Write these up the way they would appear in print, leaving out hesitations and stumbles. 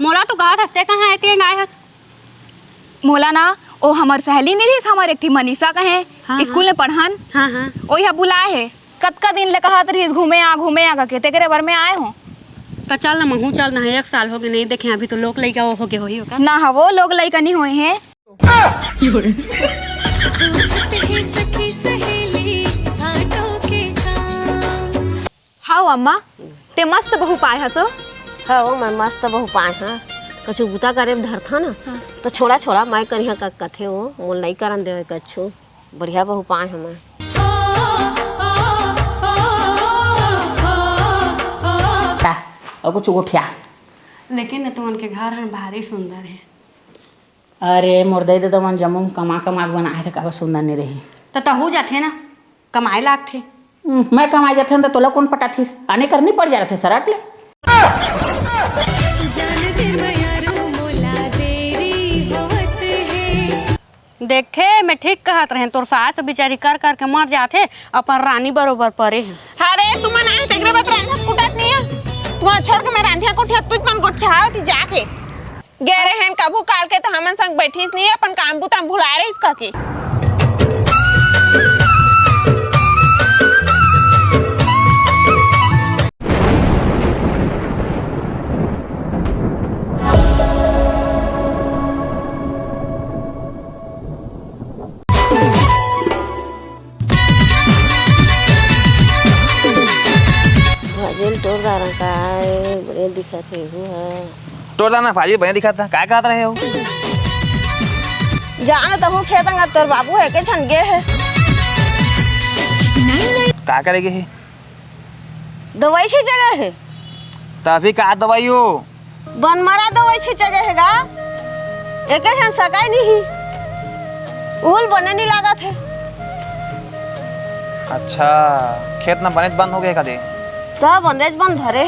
मोला तो कहा था कहाँ है ते आए हस मोला ना ओ हमार सहेली नहीं रही हमारे एक मनीषा कहे हाँ, स्कूल में पढ़न। हाँ ओही बुलाए है कतका दिन ले कहा रही घूमे आ के तेरे बार में आए हो तो चल ना महू चल ना 1 साल हो गए नहीं देखे अभी तो लोग लड़का हो गए होई होगा ना वो लोग लड़का नहीं हुए हैं। हाँ अम्मा ते मस्त बहु पाए हसो। हाँ वो मैं मस्त बहु पाए हाँ कछु बुता करे धर था ना तो छोड़ा छोड़ा मैं करिया का कथे वो मोल नहीं करन देवे कछु बढ़िया बहु पाए हमें। और कुछ उठिया लेकिन न तुमन के घर हन भारी सुंदर है। अरे मुर्दई दे तो मन जमुन कमा कमा के बनाए थे काबा सुंदर नहीं रही तो तहु जाते ना कमाए लाग थे। मैं कमाई जाते तो तोला कौन पटा थी आने करनी पड़ जा रहे थे सराट ले। देखे मैं ठीक कहत रहे तोर सास बेचारी कर कर के मर जाते अपन रानी बरोबर परे हैं। अरे तुम ना तेरे बात रांधा कुटत नहीं है तुम छोड़ के मैं रांधिया कोठिया तुझ मन गोठिया थी जाके गेरे हैं कबू काल के तो हमन संग बैठीस नहीं अपन काम बुताम भुला रहे इसका के तोड़दार का बड़े दिक्कत है हुआ तोड़दाना भाजी बढ़िया दिखा था क्या कहत रहे हो जाना तो हूँ खेतंगा तोर बाबू है के छन गे है क्या करेगी है दवाई छी जगह है तभी का दवाई हो बन मरा दवाई छी जगह है गा एक छन सगाई नहीं उल बने नहीं लगा थे। अच्छा खेत ना बने बंद हो गए कदे तो बंदेज बंद धरे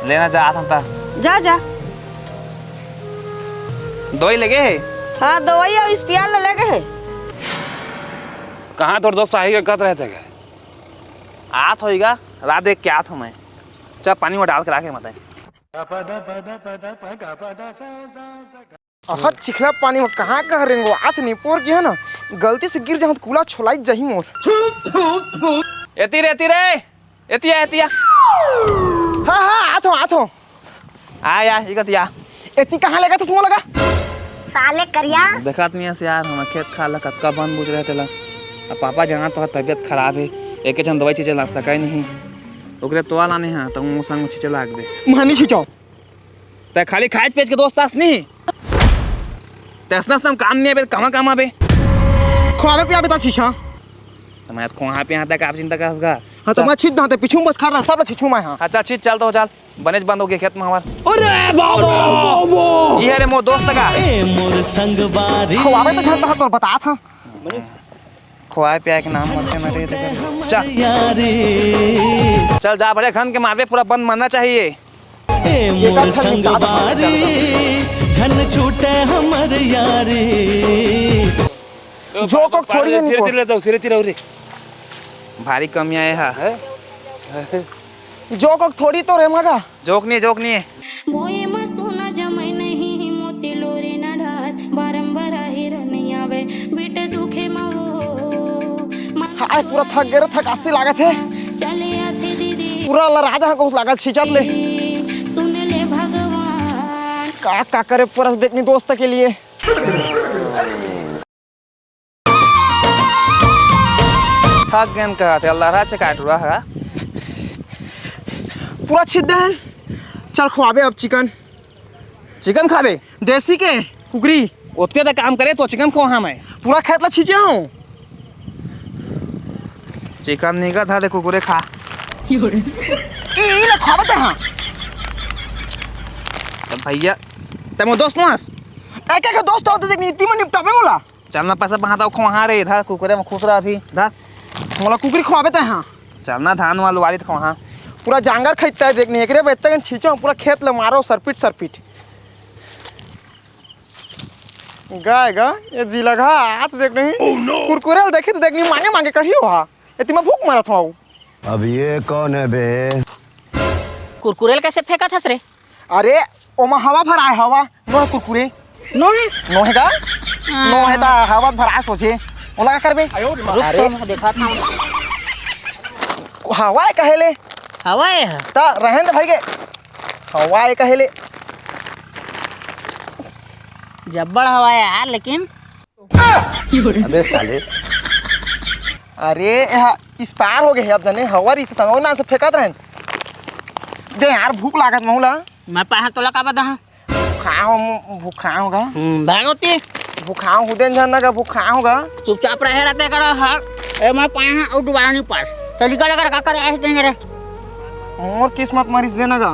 लेना जा हम ता जा जा दवाई लगे है। हाँ दवाई और स्पिया ले लगे है। कहाँ तोर दोस्त आएगा कत रहते हैं आत होएगा रात देख के आत हूँ मैं चल पानी में डाल के लाके मत अहत चिखला पानी में कहाँ कह रहे हो आत नहीं पोर की है ना गलती से गिर जाऊँ तो कूला छोलाई जही मोर एती रे एतिया एतिया हाँ हाँ आत हो आ यार इकतिया इतनी कहाँ लगा तुम लगा साले करिया देखत नहीं से यार हम खेत खा ला कतका बन बुझ रहे थे ला अब पापा जहाँ तो तबीयत खराब है एक जन दवाई चीज़ ला सका नहीं ओकरे तो लाने हैं तो मुँह संग चीज़ लाग दे मानी छिचो ते खाली खाए पेच के दोस्त आस नहीं तसनस नम काम नहीं है कहाँ काम आबे खुआवे पिया बता छिछा तो मैं वहाँ पे आता आप चिंता कर हाँ तो मैं छिद ना पिछू बस खा रहा सब छिछू मैं हाँ अच्छा छिद चल तो चल बनेज बंद हो गया खेत में हमार अरे बाबा ये रे मोर दोस्त का मोर संगवारी खुआवे तो झलता तो बता था खुआए पिया के नाम मत ना रे चल जा बड़े खन के मारवे पूरा बंद मरना चाहिए मोर संगवारी झन छूटे हमर यारी जो को थोड़ी है धीरे धीरे रे भारी कमी आए है जो को थोड़ी तो रे मगा जोक नहीं है मोए म सोना जमै नहीं मोती लोरे न ढात बारंबार हिर नहीं आवे बेटे दुखे म वो हाय पूरा थक गए थकासी लागत है चले आते दीदी पूरा राजा को लागत छिचत ले सुन ले भगवान का करे पूरा देखनी दोस्त के लिए थक गए कहते अल्लाह रात काट रहा है पूरा छिदन चल खुआबे अब चिकन खाबे देसी के कुकरी उतने तक काम करे तो चिकन खो हाँ मैं पूरा खेत ला छिचे हूँ चिकन नहीं का था ले कुकुरे खा ये खावत है हाँ तो भैया तमो दोस्त नोस एक एक दोस्त होते देखनी इतनी में निपटावे मोला चलना पैसा बहाता खो हाँ रे इधर कुकुरे में खुश रहा अभी इधर मोला कुकरी खुआवे तो हाँ चलना धान वाल वाली खो हाँ पूरा जांगर खरीदता है देखने एक इतना छिचो पूरा खेत ले मारो सरपिट गाय गा ये जी लगा हाथ देखने कुरकुरे देखे तो देखनी मांगे मांगे कही हो इतनी में भूख मारा था अब ये कौन है बे कुरकुरेल कैसे फेंका था रे अरे ओमा हवा भरा है हवा नो कुरकुरे नो है नो है का नो है ता हवा भरा सोचे ओला का करबे अरे मैं देखा था हवा है कहेले हवा है ता रहन दे भाई के हवा है कहेले जब्बड़ हवा है यार लेकिन अबे साले अरे यहाँ इस पार हो गए अब जाने हवा इस समय ना से फेंकत रहन दे यार भूख लागत बहुला मैं पाहा तोला का बता भूखा होगा भागोती भूखा हुदेन जान का भूखा होगा चुपचाप रहे रहते कर हां ए मैं पाया और दोबारा नहीं पास तरीका लगा का कर ऐसे नहीं करे और किस्मत मरीज देना का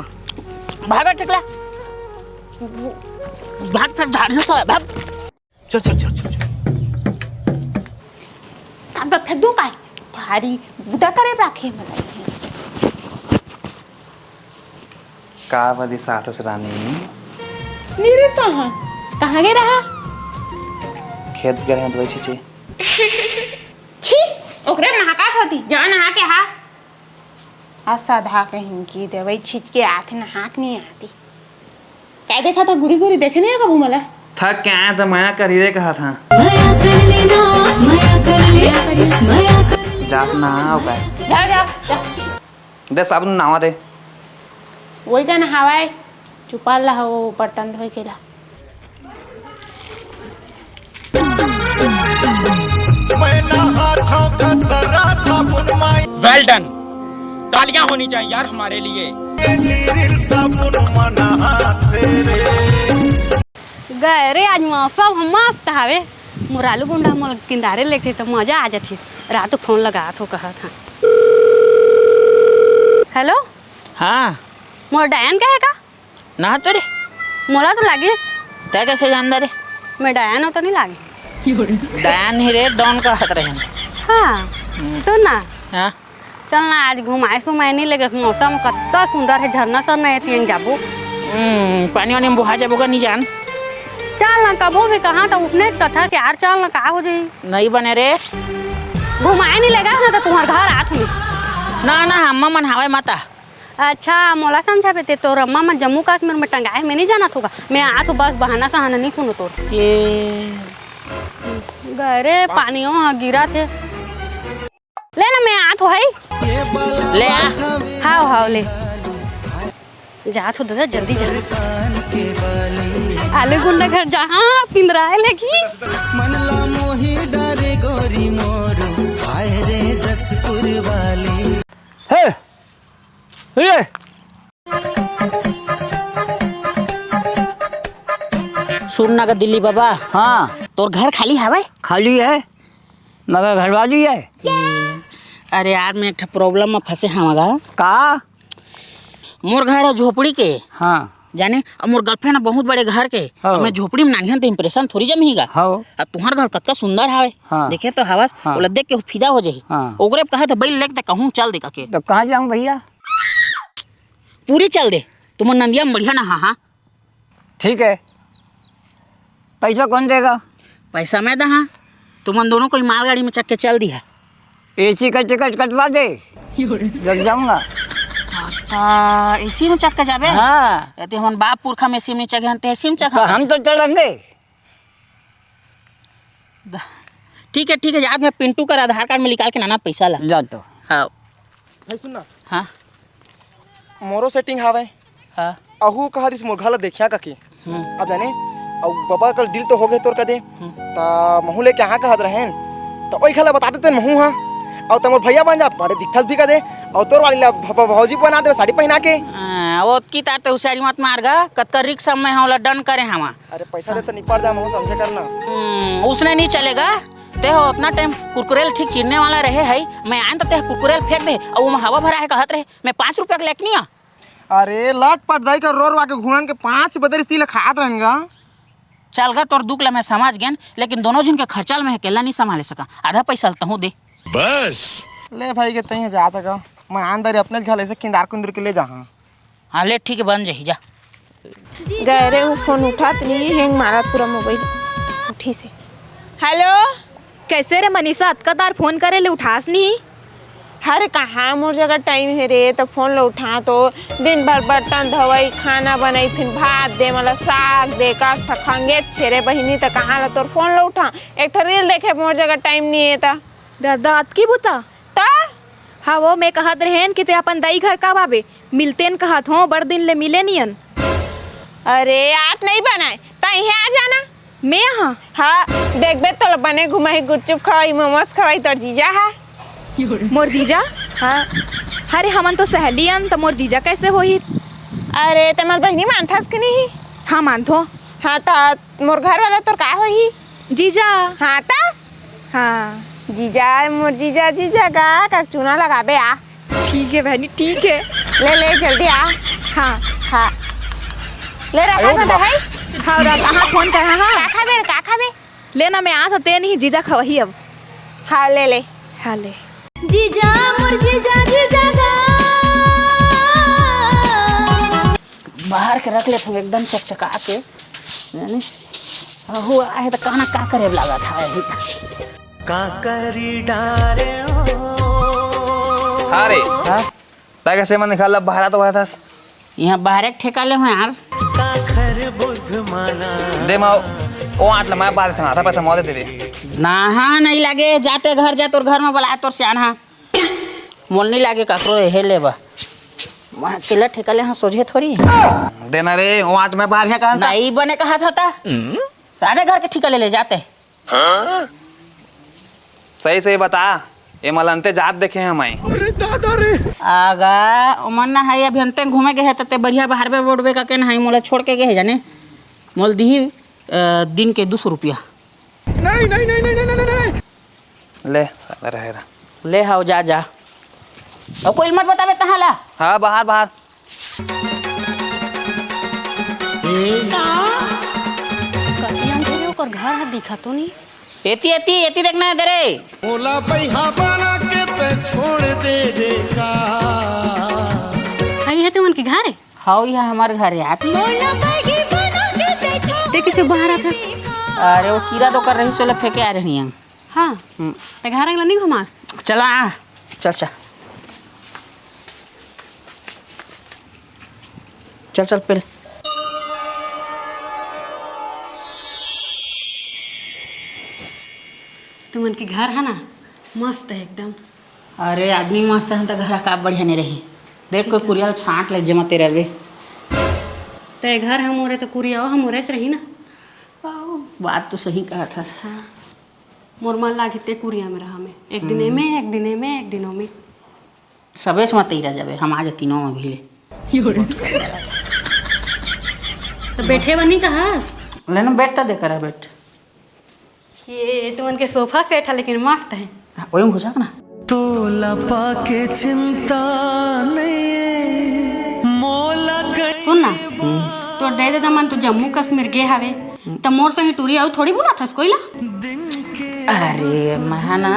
भागो टिकला भाग फिर झाड़ने से भाग चल अब फेंक दूं काय भारी बुदा करे राखे मलाई का बदी साथस रानी नीरे सहा कहाँ गए रहा खेत गए हैं दवाई छीचे छी ओकरे नहाका होती जा नहा के हा असाधा कहीं की दवाई छींच के आते नहाक नहीं आती क्या देखा था गुरी गुरी देखे नहीं कबू मला थक के आया तो माया कर ही कहा था जात ना आओ का जा जा जा दे साबुन नावा दे वही का नहावाए चुपाल ला वो बर्तन धोए के ला वेल डन तालियां होनी चाहिए यार हमारे लिए। गए रे आज मौसम मस्त हवे मुरालू गुंडा मोल किंदारे लेके तो मजा आ जाती रात फोन लगा तो कहा था हेलो हाँ मोर डायन का है का ना तो रे मोला तो लागे तय कैसे जानदा रे मैं डायन हो तो नहीं लागे डैन ही रे डॉन का हाथ रहे हाँ सुन ना हाँ चल ना आज घुमाए सुमाए नहीं लगे मौसम कितना सुंदर है झरना सर नहीं तीन जाबो पानी वानी में बुहा जाबोगा नहीं जान चल ना कबो भी कहाँ तो उठने कथा यार चल ना का हो जाए नहीं बने रे घुमाए नहीं लगा ना तो तुम्हारे घर आठ में ना ना अम्मा मन हवाई माता अच्छा मोला समझा बेटे तो अम्मा मन जम्मू कश्मीर में टंगाए में नहीं जाना होगा मैं आ तो बस बहाना सहाना नहीं सुनो तो ये गरे पानियों हाँ गिरा थे ले ना मैं आ तो है ले आ हाओ हाओ ले जा तो दादा जल्दी जा आलू गुंडा घर जहाँ पिंदराए लेगी मनला मोही डारे गोरी मोर आए रे जसपुर वाली हे रे सुनना का दिल्ली बाबा हाँ तोर घर खाली हवाई खाली है मगर घरवाली है अरे यार मैं एक प्रॉब्लम में फंसे हमारा का मोर घर है झोपड़ी के हाँ जाने और मोर गर्लफ्रेंड बहुत बड़े घर के हाँ। और मैं झोपड़ी में नानी तो इम्प्रेशन थोड़ी जमीगा हाँ और तुम्हार घर कतका सुंदर हवे हाँ। देखे तो हवा हाँ। बोला देख के फिदा हो जाही हाँ। ओकरे कहा तो बैल लेके कहूँ चल दे के तो कहाँ जाऊँ भैया पूरी चल दे तुम नंदिया में बढ़िया ना हाँ ठीक है पैसा कौन देगा पैसा मैं दहा तुम दोनों को मालगाड़ी में चक के चल दिया एसी का टिकट कटवा दे जब जाऊँगा एसी में चक के जाबे हाँ कहते हम बाप पुरखा में एसी में चके हन एसी में चक तो हम तो चलेंगे ठीक है आज मैं पिंटू का आधार कार्ड में निकाल के नाना पैसा ला जा तो हाँ भाई सुनना हाँ मोरो सेटिंग हावे हाँ अहू कहा दिस मुर्घा ला देखिया ककी अब जाने अब बाबा कल दिल तो हो गए तोर कदे ता महू ले कहाँ कहत रहेन तो ओई खला बता देते महू हाँ और तमोर भैया बन जा बड़े दिक्कत भी कदे और तोर वाली ला भौजी बना दे साड़ी पहना के वो की तार तो उसारी मत मार गा कत्का रिक्शा में हमला डन करे हम अरे पैसा दे तो निपट जा महू समझे करना उसने नहीं चलेगा ते हो उतना टाइम कुरकुरेल ठीक चिरने वाला रहे है मैं आन तो ते कुरकुरेल फेंक दे और वो हवा भरा है कहत रहे मैं 5 रुपया लेक नहीं अरे लट पट दाई का रोर वाके घुड़न के 5 बदर स्टील खात रहेंगा चल गा तोर दुख ला मैं समझ गया लेकिन दोनों जन के खर्चा में अकेला नहीं संभाले सका आधा पैसा तो हूँ दे बस ले भाई के तही जाता का मैं अंदर अपने घर ऐसे किंदार कुंदर के ले जा हाँ ले ठीक है बन जाही जा गए रे वो फोन उठात नहीं हैंग मारा पूरा मोबाइल उठी से हेलो कैसे रे मनीषा अतका तार फोन करे ले उठास नहीं अरे कहाँ मोर जगह टाइम है रे तो फोन लो उठा तो दिन भर बर्तन धोई खाना बनाई फिर भात दे मतलब साग दे का खंगे छेरे बहिनी तो कहाँ ला तोर फोन लो उठा एक ठो रील देखे मोर जगह टाइम नहीं है ता दादा आज की बुता ता हाँ वो मैं कहत रहेन कि ते अपन दाई घर का बाबे मिलतेन कहत हो बड़ दिन ले मिले नियन। अरे आज नहीं बनाए ता यहाँ आ जाना मैं यहाँ हाँ देखबे तो बने घुमाई गुपचुप खवाई मोमोज खवाई तोर जीजा है मोर जीजा हाँ अरे हमन तो सहेलियन तो मोर जीजा कैसे होही। अरे तमल बहनी मानथास कि नहीं हाँ मानथो हाँ ता मोर घर वाला तोर का होही जीजा हाँ ता हाँ जीजा मोर जीजा जीजा का चूना लगाबे आ ठीक है बहनी ठीक है ले ले जल्दी आ हाँ हाँ ले रखा सा है हाँ रात हाँ फोन कर हाँ का खाबे लेना मैं आ तो ते नहीं जीजा खवही अब हाँ ले ले हाँ ले जीजा मोर जीजा जीजा गा बाहर के रख ले तुम एकदम चकचका के यानी हुआ है तो कहना का करे लगा था अभी का करी डारे हाँ रे हाँ ता कैसे मन निकाला बाहर तो था यहाँ बाहर एक ठेका ले हो यार का खर बुध माना दे माओ ओ आट लमाया बाहर था था पैसा मौदे तेरे ना हाँ नहीं लगे जाते घर जा तोर घर में बुलाया तोर सियाना मोल नहीं लागे ककरो हे ले बा वहाँ किला ठेका ले हाँ सोझे थोड़ी देना रे ओ आट में बाहर है कहाँ नहीं बने कहा था सारे घर के ठेका ले जाते सही सही बता ये मलंते जात देखे हैं हमारे आगा उमन ना है अभी अंते घूमे गए ते बढ़िया बाहर में बोर्डवे का के ना है मोला छोड़ के गए जाने मोल दी दिन के 200 रुपया ले साला रहेगा ले हाओ जा जा और कोई मत बतावे कहाँ ला हाँ बाहर बाहर कतियन थे ओकर घर है दिखा तो नहीं एती एती एती देखना है तेरे ओला पैहा बना के ते छोड़ दे रे का है तो उनके घर है हाओ यहाँ हमारे घर यार देखे से बाहर था अरे वो कीड़ा तो कर रही सोले फेंके आ रही हैं हाँ ते घर अगला नहीं घुमास चला आ चल चल चल चल पहले तुम उनके घर है ना मस्त है एकदम अरे आदमी मस्त है तो घर का बढ़िया नहीं रही देख कोई कुरियल छांट ले जमा तेरे वे ते घर हम मोरे तो कुरिया हम मोरे से रही ना बात तो सही कहा था हाँ मोर मन लागे ते कुरिया में रहा में एक दिन में एक दिन में एक दिनों में सबे मत ही रह जावे हम आज तीनों में भी ले तो बैठे बनी कहाँ लेना बैठ तो देकर है बैठ ये तो उनके सोफा सेट है लेकिन मस्त है वही में घुसा ना तो लपा के चिंता नहीं मोला सुन ना तो दे दे मन तो जम्मू कश्मीर गए हवे तो मोर संग टूरी आउ थोड़ी बुला था कोई ला अरे महाना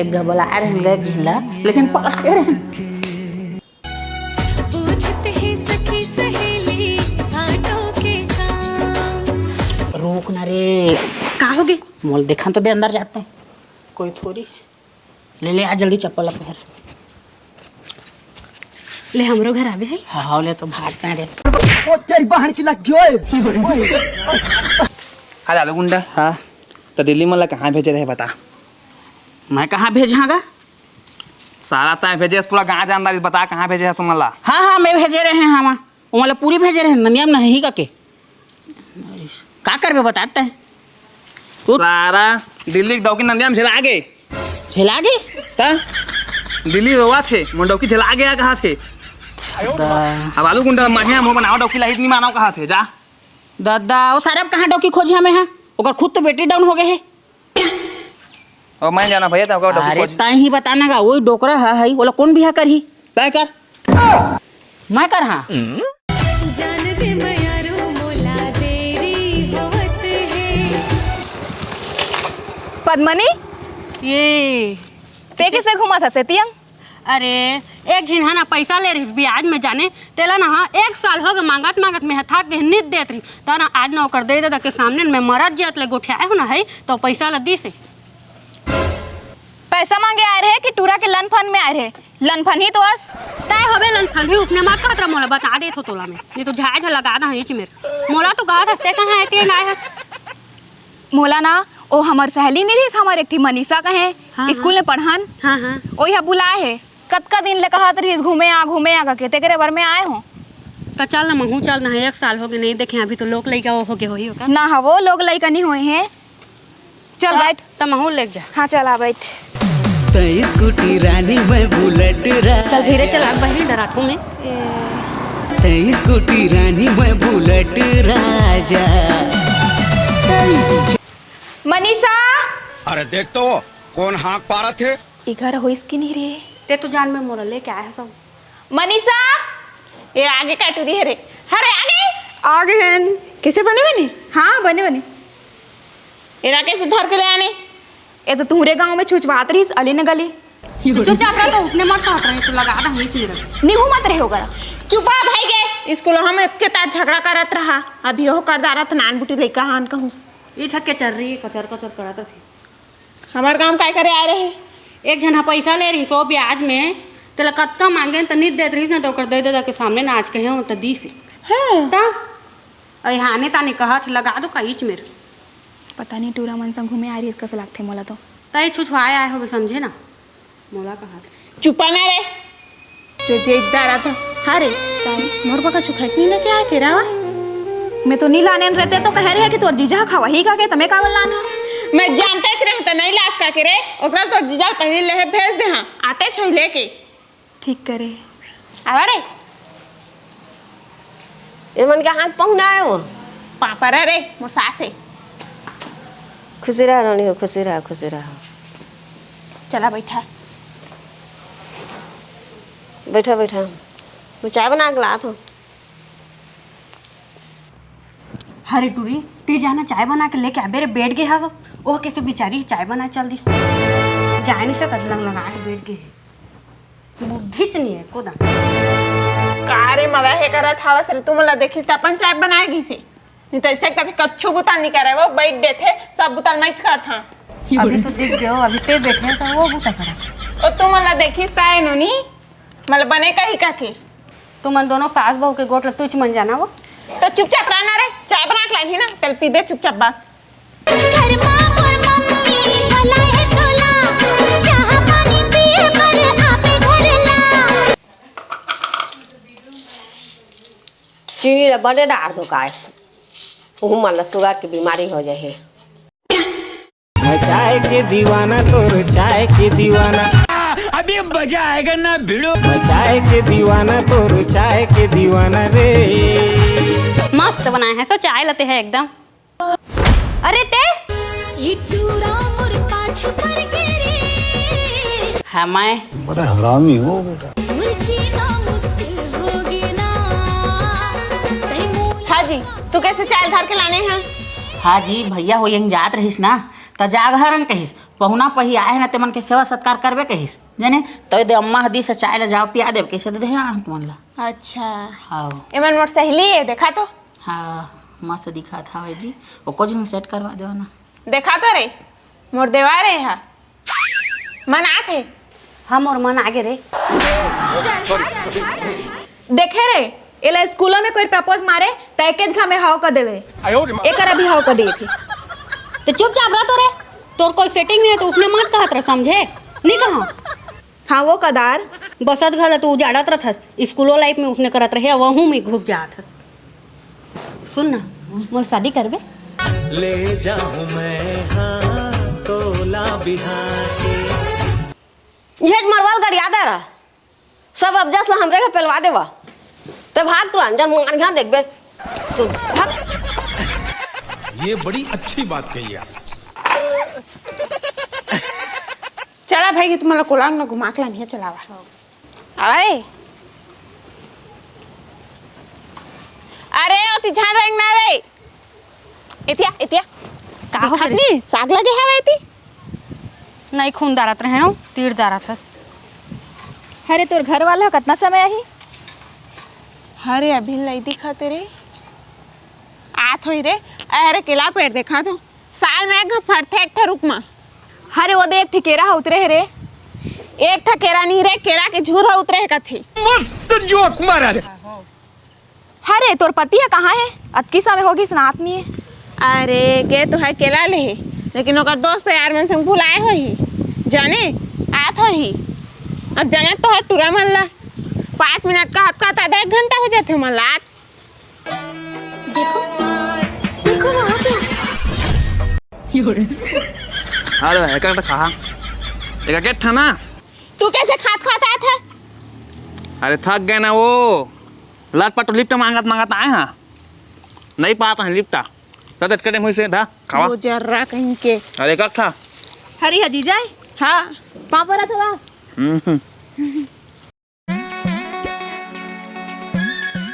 एक गबला आ रहे हैं एक झिल्ला लेकिन पकड़ के रहे रोक ना रे का हो गए मोल देखा तो दे अंदर जाते हैं कोई थोड़ी ले ले आ जल्दी चप्पल पहन ले हमरो घर आवे है हाँ ले तो भागते हैं रे ओ तेरी बहन की लग गई हाँ लालू गुंडा हाँ तो दिल्ली मला कहाँ भेजे रहे बता मैं कहाँ भेजागा सारा तय भेजे पूरा गाँव जानदारी बता कहाँ भेजे है सुमला हाँ हाँ मैं भेजे रहे हैं हम वो मतलब पूरी भेजे रहे ननियम नहीं का के का करबे बताते हैं तू सारा दिल्ली डौकी नंदिया में झेला गए झेला गए ता दिल्ली रोवा थे मुंडौकी झेला गया कहाँ थे अब आलू गुंडा माहे मुंह बनाओ डौकी लाहित नहीं मानो कहाँ थे जा दादा वो सारे अब कहाँ डौकी खोजी हमें है ओकर खुद तो बैटरी डाउन हो गए है और मैं जाना भैया तब डौकी अरे खोज ताई ही बताना का वही डोकरा है बोला कौन बिहा कर ही तय कर मैं कर हाँ पद्मनी ये ते कैसे घुमा था सेतियंग अरे एक झिन है ना पैसा ले रही ब्याज में जाने तेला ना हाँ 1 साल हो गए मांगत मांगत में थक के नित देत रही तो ना आज ना ओकर दे दे के सामने में मरद जात ले गोठियाए हो ना है तो पैसा ला दी से पैसा मांगे आए रहे कि टूरा के लन फन में आए रहे? लन फन ही तो बस तय होबे लन फन ही उसने मार का मोला बता दे थो तोला में नहीं तो झाझ लगा दा हिच मेरे मोला तो कहा था कहां है के आए है मोला ना ओ हमर सहेली नहीं रही हमारे एक मनीषा कहे स्कूल में पढ़न। हां हां ओ यहाँ बुलाए है कतका दिन ले कहा रही घूमे आ के तेरे बार में आए हो का चल ना महू चल ना 1 साल हो गए नहीं देखे अभी तो लोग लइका हो गए होई होगा ना वो लोग लइका नहीं हुए हैं। चल बैठ त महू ले जा। हाँ चल आ बैठ। तई स्कूटी रानी मैं बुलेट चल धीरे चला बहनी डराठू में तई स्कूटी रानी मैं बुलेट राजा। मनीषा अरे देख तो कौन हाँक पा रहे थे। इधर हो इसकी नहीं रे ते तो जान में मोरा लेके आया सब। मनीषा ये आगे काट रही है रे। अरे आगे आगे हैं कैसे बने बने? हाँ बने बने इरा कैसे धर के ले आने? ये तो तुम्हारे गांव में छुचवात रही अली ने गली चुपचाप रह तो उसने मत कहत रही तो लगा दा हिच मेरा निहू मत रहे होगा। चुपा भाई के स्कूल हम के तार झगड़ा करत रहा अभी हो कर दारत नान बुटी लइका हान कहूं ये छक्के चल रही कचर कचर करत थी। हमार काम काय करे आ रहे एक जना पैसा ले रही 100 ब्याज में तेला कत्ता मांगे त नहीं देत रही ना तो कर दे दे के सामने ना आज कहे हो त दी से हां ता अई हाने ताने कहत लगा दो कहीच मेरे पता नहीं टूरा मन संग घूमे आ रही कस लागथे मोला तो तई छुछवाए आए हो समझे ना मोला कहत चुपा ना रे जो जे दारा था हारे मोर बका छुखाई नहीं ना क्या केरावा मैं तो नहीं लाने रहते तो कह रहे हैं कि तोर जीजा खावा ही का के तमे कावल लाना मैं जानते च रहे त नहीं लाश का के रे ओकरा तो जीजा पहले ले भेज दे हां आते छ लेके ठीक करे आवा रे ए मन के हाँक पहुना है वो पापा रे मोर सासे खुशी रह रानी हो खुशी रह चला बैठा बैठा मैं चाय बना के ला था। हरे टूरी ते जाना चाय बना के लेके आबे रे बैठ गए हा ओह कैसे बेचारी चाय बना चल दी जाए नहीं सकत लंग लगा के बैठ गए बुद्धि च नहीं है कोदा कारे मला हे करत हवस रे तू मला देखिस त अपन चाय बनाएगी से नहीं तो ऐसे कभी कच्चू बुताल नहीं करे वो बैठ दे थे सब बुताल मैच कर था अभी तो देख गयो अभी पे बैठे तो वो बुता करा ओ तू मला देखिस त है नोनी मला बने कही का के तू मन दोनों सास बहू के गोट तुच मन जाना वो तो चुपचाप रहना रे चाय बना के लाई थी ना चल पी दे चुपचाप बस घर मां मोर मम्मी भला है तोला चाह पानी पिए पर आपे घर ला चीनी ला बड़े डार दो काय वो मन ला शुगर की बीमारी हो जाए है। मैं चाय के दीवाना तोर चाय के दीवाना अभी मजा आएगा ना भिड़ो। मैं चाय के दीवाना तोर चाय के दीवाना रे। मस्त बनाए हैं सो चाय लेते हैं एकदम। अरे ते ये टूरा मोर पाछ पर के रे हाँ मैं बड़ा हरामी हो बेटा। जीना मुश्किल होगी ना हाँ जी तू कैसे चाय धर के लाने हैं? हाँ जी भैया हो यहीं जात रहीस ना त जागहरन कहिस पहुना पही आए ना तेमन के सेवा सत्कार करबे कहिस जाने तो दे अम्मा हदी से चाय ले जाओ पिया देव कैसे दे हां तुमन ला। अच्छा हाँ एमन मोर सहेली है देखा तो हाँ मस्त दिखा था भाई जी ओको जी सेट करवा दो ना देखा तो रे मोर देवा रे हा मन आते हम और मन आगे रे देखे रे एला स्कूल में कोई प्रपोज मारे पैकेज घा में हाव का देवे एकर अभी हाव का दे थी तो चुपचाप रह तो रे तोर कोई सेटिंग नहीं है तो उसने मत कहत रह समझे नहीं कहा हाँ वो कदार बसत घल तू उजाड़त रहस स्कूलो लाइफ में उसने करत रहे वहू में घुस जात सुन ना मोर शादी करबे ले जाऊं मैं हाँ तोला बिहार के ये मरवाल गड़िया दे रहा सब अब जस हमरे के पेलवा देवा ते भाग तू अंजन मुंगान घा देखबे तू भाग। ये बड़ी अच्छी बात कही आप। चला भाई कि तुम्हाला कोलांग ना घुमा के लानी है चलावा आए अरे ओती झान रंग ना रे इतिया का हो खानी साग लगे है वेती नहीं खून दारत रहे हो तीर दारत है। अरे तोर घर वाला कितना समय आई अरे अभी नहीं दिखाते रे आत होई रे अरे केला पेड़ देखा तो साल में एक फरथे एक ठा रुक मा अरे वो देख ठिकेरा उतरे है रे। एक ठा केरा नहीं रे, केरा के झूर उतरे है कथी। मस्त जोक मारा रे। अरे तोर पति है कहाँ है? अतकी समय होगी स्नात नहीं है। अरे गे तो है केला ले, लेकिन ओकर दोस्त यार मन संग भुलाए हो ही जाने आत हो ही। अब जाने तो है टूरा मन ला 5 मिनट का हाथ का आधा 1 घंटा हो जाते मन ला। देखो वहाँ पे। अरे एक खा एक के था ना। तू कैसे खात आया था? अरे थक गए ना वो, लटपट लिफ्ट मांगत आए हैं, नहीं पाता है लिफ्ट तद करे मुझे से था खावा। वो जर्रा कहीं के। अरे कब था? हरी हजीजा है। हाँ कहाँ पर था?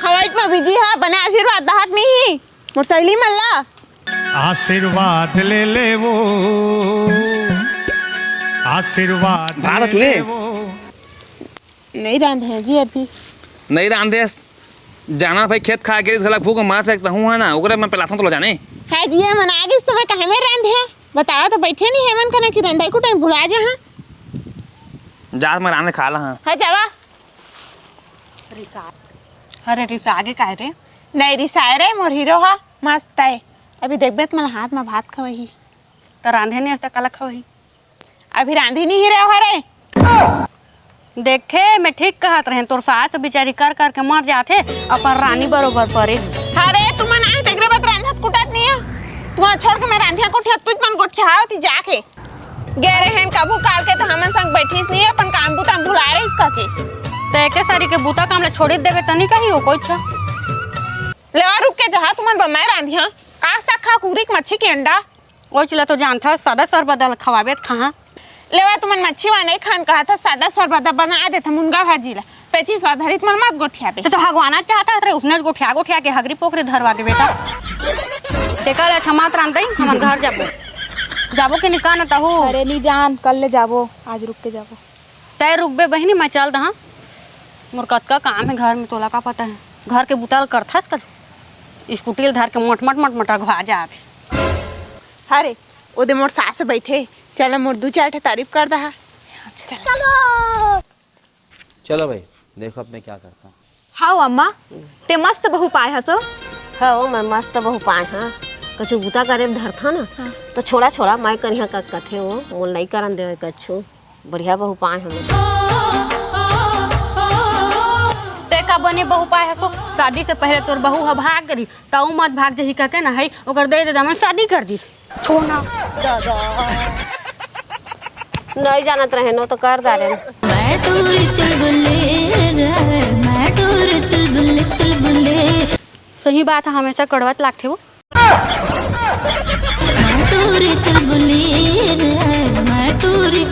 खवाइट में बिजी है, बने आशीर्वाद दहक नहीं मोर सहेली मल्ला। आशीर्वाद ले ले वो, आशीर्वाद भारत ले ले वो। नहीं रांधे हैं जी अभी। नहीं रांधे जाना भाई खेत खा के गला भूख मार सकता हूँ है ना, ओकरे मैं पहला तो जाने है जी ये मना गई तो मैं कहे में रांधे हैं बताओ तो बैठे नहीं है मन करने की रंधाई को टाइम भुला जा। हाँ जा मैं रांधे खा ला। हाँ है जावा। अरे रिसा आगे का रे? नहीं रिसाए रे मोर हीरो हा मस्त है। अभी देखबे तो हाथ में भात खवही तो रांधे नहीं कल खवही। अभी रांधी नहीं रहे रे। देखे मैं ठीक कहत रहे, तोर सास बेचारी कर कर के मर जाते अपन रानी बरोबर परे। अरे तुम ना तेरे बात रांधत कुटत नहीं है, तुम छोड़ के मैं रांधिया कोठिया तुझ मन कोठिया होती जाके गए रहे कबू काल के तो हमन संग बैठीस नहीं है अपन काम बुता भुला रहे इसका के ते के सारी के बूता काम ले छोड़ी देबे तनी कही हो कोई छ लेवा रुक के जहां तुमन मैं रांधिया का सखा कुरिक मच्छी के अंडा ओ चला तो जानता सादा सर बदल खवाबे कहां लेवा तुमन मच्छी वा नहीं खान कहा था सादा सर बदल बना दे था मुनगा भाजी ला पेची स्वाधारित मन मत गोठिया पे तो भगवाना चाहता रे उसने गोठिया के हगरी पोखरी धरवा के बेटा ते कल क्षमात रांधई हम घर जाबो के निका न तहु। अरे नहीं जान कल ले जाबो, आज रुक के जाबो। तय रुकबे बहनी मैं चल दहा मोर कतका काम है घर में, तोला का पता है घर के बुताल करथस का स्कूटी धर के मोट घा जात। अरे ओदे मोर सास बैठे चलो मोर 2-4 तारीफ कर दहा। चलो भाई देखो अब मैं क्या करता हूँ। हाँ अम्मा ते मस्त बहु पाए हसो। हाँ मैं मस्त बहु पाए हाँ कछु बुता करे धरथा ना तो छोड़ा मैं करिया का कथे वो मोल नहीं करन देवे कछु बढ़िया बहु पाए हमें। ते का बने बहु पाए हसो शादी से पहले तोर बहू ह भाग गई ताऊ मत भाग जही कह के ना है ओकर दे दे मैं शादी कर दी छोड़ ना नहीं जानत रहे नो तो कर डाले। मैं टूरी चुलबुले रे मैं टूरी चुलबुले सही बात है हमेशा कड़वत लागते वो। मैं टूरी चुलबुले रे मैं टूरी